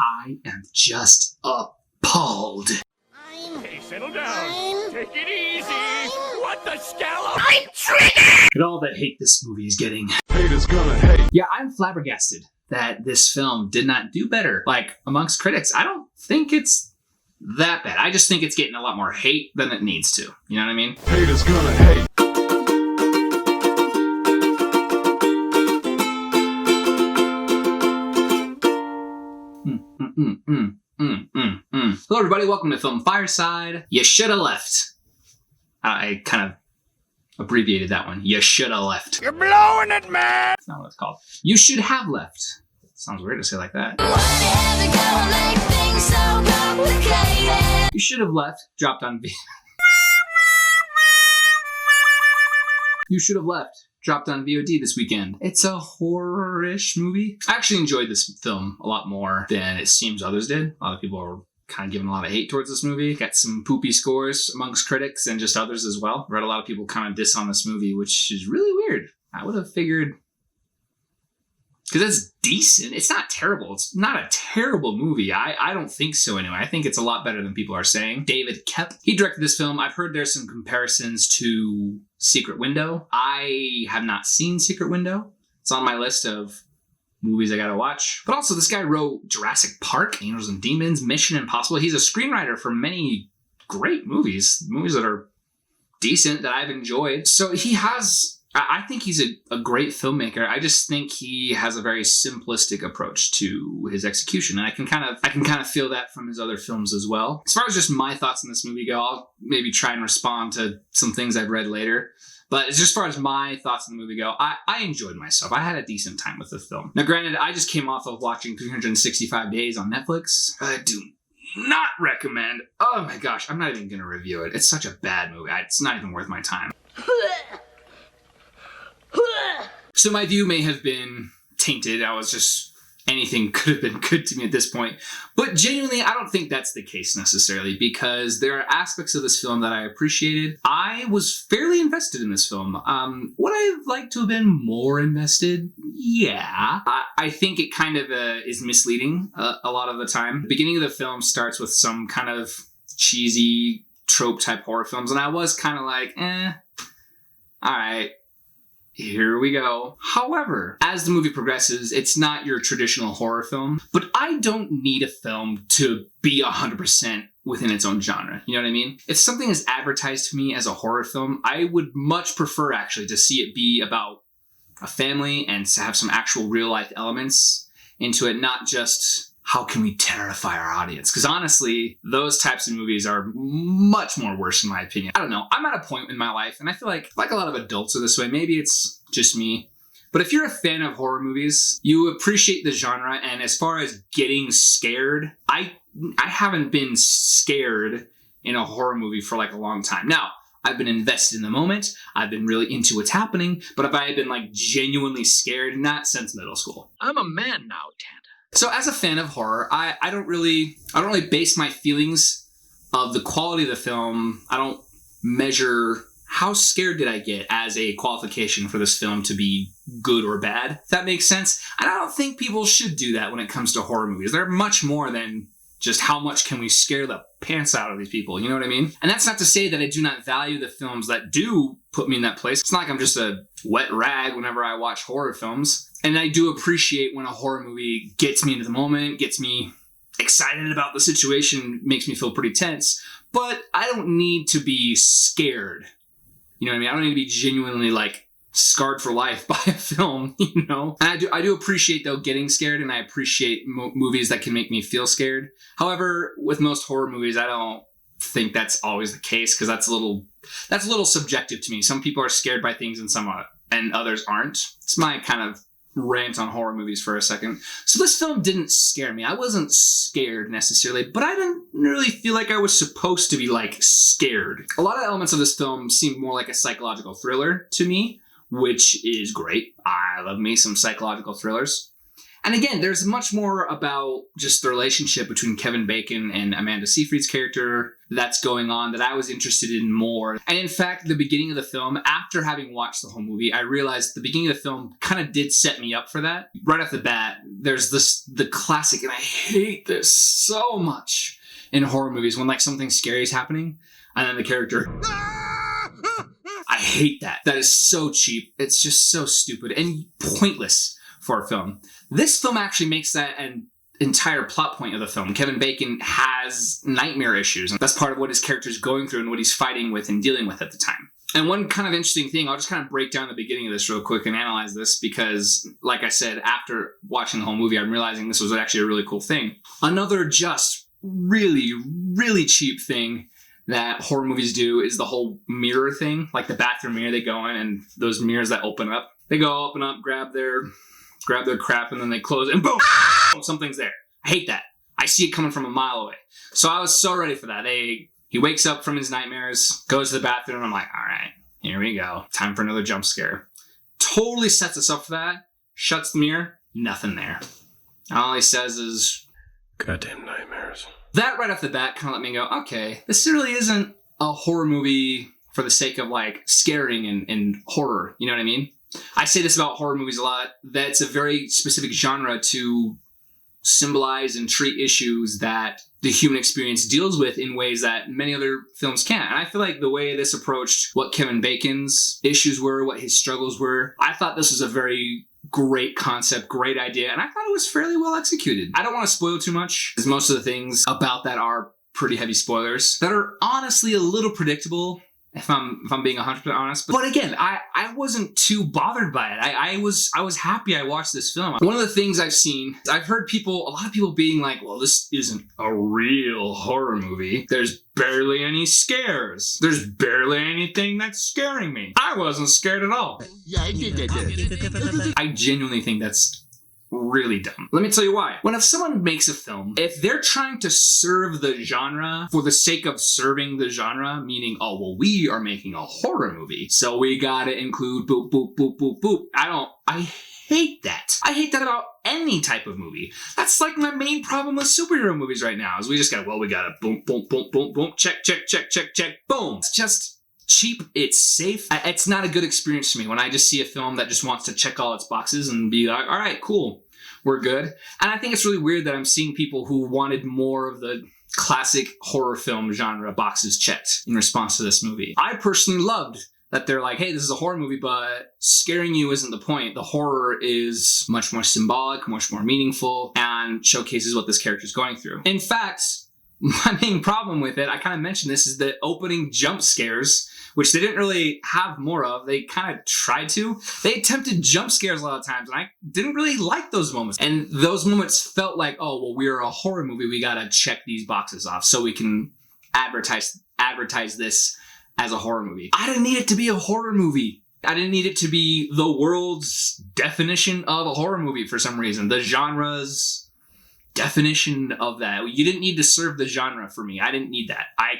I am just appalled. Hey, settle down. Take it easy. What the scallop? I'm triggered! At all that hate this movie is getting. Haters gonna hate. Yeah, I'm flabbergasted that this film did not do better. Like, amongst critics, I don't think it's that bad. I just think it's getting a lot more hate than it needs to. You know what I mean? Haters gonna hate. Hello, everybody. Welcome to Film Fireside. You should have left. I kind of abbreviated that one. You should have left. You're blowing it, man! That's not what it's called. You should have left. Sounds weird to say like that. You should have left. Dropped on V. You should have left. Dropped on VOD this weekend. It's a horror-ish movie. I actually enjoyed this film a lot more than it seems others did. A lot of people are kind of giving a lot of hate towards this movie. Got some poopy scores amongst critics and just others as well. Read a lot of people kind of diss on this movie, which is really weird. I would have figured... Because it's decent. It's not terrible. It's not a terrible movie. I don't think so anyway. I think it's a lot better than people are saying. David Koepp, he directed this film. I've heard there's some comparisons to Secret Window. I have not seen Secret Window. It's on my list of movies I gotta watch. But also, this guy wrote Jurassic Park, Angels and Demons, Mission Impossible. He's a screenwriter for many great movies that are decent, that I've enjoyed. So he has... I think he's a great filmmaker. I just think he has a very simplistic approach to his execution, and I can kind of feel that from his other films as well. As far as just my thoughts on this movie go, I'll maybe try and respond to some things I've read later. But as far as my thoughts on the movie go, I enjoyed myself. I had a decent time with the film. Now, granted, I just came off of watching 365 Days on Netflix. I do not recommend. Oh my gosh, I'm not even going to review it. It's such a bad movie. It's not even worth my time. So my view may have been tainted. Anything could have been good to me at this point. But genuinely, I don't think that's the case necessarily, because there are aspects of this film that I appreciated. I was fairly invested in this film. Would I have liked to have been more invested? Yeah. I think it kind of is misleading a lot of the time. The beginning of the film starts with some kind of cheesy trope type horror films, and I was kind of like, all right. Here we go. However, as the movie progresses, it's not your traditional horror film, but I don't need a film to be 100% within its own genre. You know what I mean? If something is advertised to me as a horror film, I would much prefer actually to see it be about a family and to have some actual real life elements into it, not just how can we terrify our audience? Because honestly, those types of movies are much more worse in my opinion. I don't know. I'm at a point in my life, and I feel like a lot of adults are this way. Maybe it's just me. But if you're a fan of horror movies, you appreciate the genre. And as far as getting scared, I haven't been scared in a horror movie for like a long time. Now, I've been invested in the moment. I've been really into what's happening. But if I had been like genuinely scared, not since middle school. I'm a man now, Tanda. So as a fan of horror, I don't really base my feelings of the quality of the film. I don't measure how scared did I get as a qualification for this film to be good or bad, if that makes sense. And I don't think people should do that when it comes to horror movies. They're much more than just how much can we scare the pants out of these people, you know what I mean? And that's not to say that I do not value the films that do put me in that place. It's not like I'm just a wet rag whenever I watch horror films. And I do appreciate when a horror movie gets me into the moment, gets me excited about the situation, makes me feel pretty tense. But I don't need to be scared. You know what I mean? I don't need to be genuinely like scarred for life by a film, you know? And I do appreciate though getting scared, and I appreciate movies that can make me feel scared. However, with most horror movies, I don't think that's always the case, because that's a little subjective to me. Some people are scared by things and others aren't. It's my kind of rant on horror movies for a second. So this film didn't scare me. I wasn't scared necessarily, but I didn't really feel like I was supposed to be like scared. A lot of elements of this film seemed more like a psychological thriller to me, which is great. I love me some psychological thrillers. And again, there's much more about just the relationship between Kevin Bacon and Amanda Seyfried's character that's going on that I was interested in more. And in fact, the beginning of the film, after having watched the whole movie, I realized the beginning of the film kind of did set me up for that. Right off the bat, there's the classic, and I hate this so much in horror movies when like something scary is happening and then the character... I hate that. That is so cheap. It's just so stupid and pointless for a film. This film actually makes that an entire plot point of the film. Kevin Bacon has nightmare issues, and that's part of what his character is going through and what he's fighting with and dealing with at the time. And one kind of interesting thing, I'll just kind of break down the beginning of this real quick and analyze this because, like I said, after watching the whole movie, I'm realizing this was actually a really cool thing. Another just really, really cheap thing that horror movies do is the whole mirror thing, like the bathroom mirror they go in and those mirrors that open up. They go open up, grab their crap, and then they close it, and boom! Something's there. I hate that. I see it coming from a mile away. So I was so ready for that. He wakes up from his nightmares, goes to the bathroom, and I'm like, all right, here we go. Time for another jump scare. Totally sets us up for that. Shuts the mirror, nothing there. All he says is, goddamn nightmares. That right off the bat kind of let me go, okay, this really isn't a horror movie for the sake of like scaring and horror. You know what I mean? I say this about horror movies a lot, that it's a very specific genre to symbolize and treat issues that the human experience deals with in ways that many other films can't. And I feel like the way this approached what Kevin Bacon's issues were, what his struggles were, I thought this was a very great concept, great idea, and I thought it was fairly well executed. I don't want to spoil too much, because most of the things about that are pretty heavy spoilers that are honestly a little predictable, if I'm being 100% honest. But again, I wasn't too bothered by it. I was happy I watched this film. One of the things I've heard a lot of people being like, well, this isn't a real horror movie. There's barely any scares. There's barely anything that's scaring me. I wasn't scared at all. Yeah, I did that. I genuinely think that's really dumb. Let me tell you why. If someone makes a film, if they're trying to serve the genre for the sake of serving the genre, meaning, oh, well, we are making a horror movie, so we gotta include boop, boop, boop, boop, boop. I hate that. I hate that about any type of movie. That's like my main problem with superhero movies right now, is we gotta boom, boom, boom, boom, boom, check, check, check, check, check, boom. It's just cheap, it's safe. It's not a good experience to me when I just see a film that just wants to check all its boxes and be like, all right, cool, we're good. And I think it's really weird that I'm seeing people who wanted more of the classic horror film genre boxes checked in response to this movie. I personally loved that they're like, hey, this is a horror movie, but scaring you isn't the point. The horror is much more symbolic, much more meaningful, and showcases what this character is going through. In fact, my main problem with it, I kind of mentioned this, is the opening jump scares, which they didn't really have more of. They kind of tried to. They attempted jump scares a lot of times, and I didn't really like those moments. And those moments felt like, oh, well, we're a horror movie. We gotta check these boxes off so we can advertise this as a horror movie. I didn't need it to be a horror movie. I didn't need it to be the world's definition of a horror movie for some reason. The genre's definition of that. You didn't need to serve the genre for me. I didn't need that. I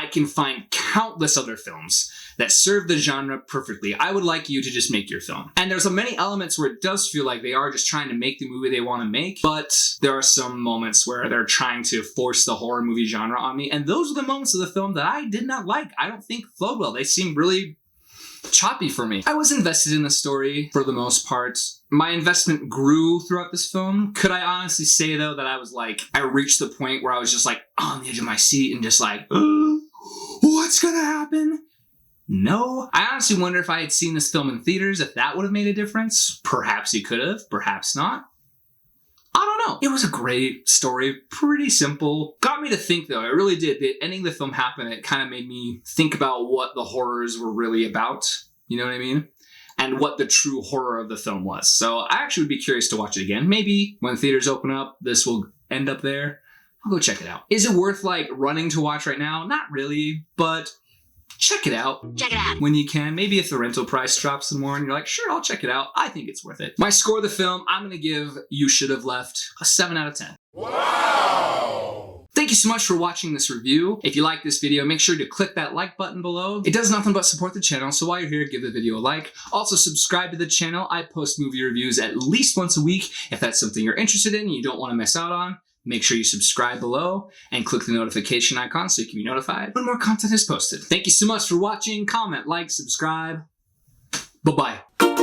can find countless other films that serve the genre perfectly. I would like you to just make your film. And there's so many elements where it does feel like they are just trying to make the movie they want to make, but there are some moments where they're trying to force the horror movie genre on me, and those are the moments of the film that I did not like. I don't think flowed well. They seem really choppy for me. I was invested in the story for the most part. My investment grew throughout this film. Could I honestly say, though, that I reached the point where I was just like on the edge of my seat and just like, what's gonna happen? No. I honestly wonder if I had seen this film in theaters, if that would have made a difference. Perhaps it could have, perhaps not. I don't know. It was a great story, pretty simple. Got me to think, though. It really did. The ending of the film happened. It kind of made me think about what the horrors were really about. You know what I mean? And what the true horror of the film was. So I actually would be curious to watch it again. Maybe when theaters open up, this will end up there. I'll go check it out. Is it worth running to watch right now? Not really, but check it out. Check it out. When you can. Maybe if the rental price drops some more and you're like, sure, I'll check it out. I think it's worth it. My score of the film, I'm going to give You Should Have Left a 7 out of 10. Wow! Thank you so much for watching this review. If you like this video, make sure to click that like button below. It does nothing but support the channel, so while you're here, give the video a like. Also, subscribe to the channel. I post movie reviews at least once a week. If that's something you're interested in and you don't want to miss out on, make sure you subscribe below and click the notification icon so you can be notified when more content is posted. Thank you so much for watching. Comment, like, subscribe. Bye-bye.